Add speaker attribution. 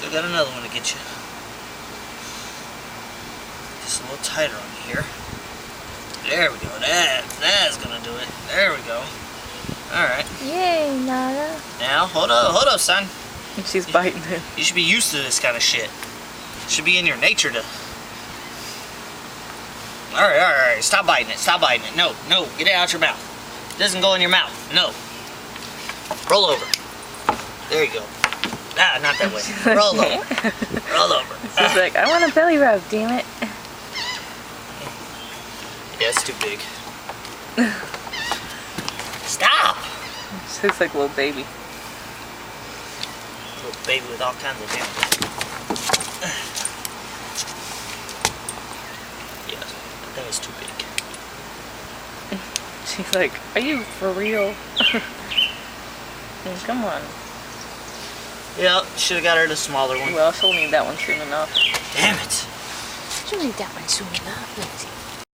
Speaker 1: Still got another one to get you. Just a little tighter on here. There we go. That's gonna do it. There we go. Alright.
Speaker 2: Yay, Nala.
Speaker 1: Now, hold up, son.
Speaker 2: She's biting him.
Speaker 1: You should be used to this kind of shit. It should be in your nature to... Alright. Stop biting it. No, get it out your mouth. It doesn't go in your mouth. No. Roll over. There you go. Ah, not that way. Roll over. Roll over.
Speaker 2: She's like, I want a belly rub, damn it.
Speaker 1: Yeah, it's too big. Stop!
Speaker 2: She looks like a little baby.
Speaker 1: Little baby with all kinds of damage. Yeah, that was too big.
Speaker 2: She's like, are you for real? Come on.
Speaker 1: Yep, should have got her the smaller one.
Speaker 2: Well, she'll need that one soon enough.
Speaker 1: Damn it.
Speaker 2: She'll need that one soon enough, Lindsay.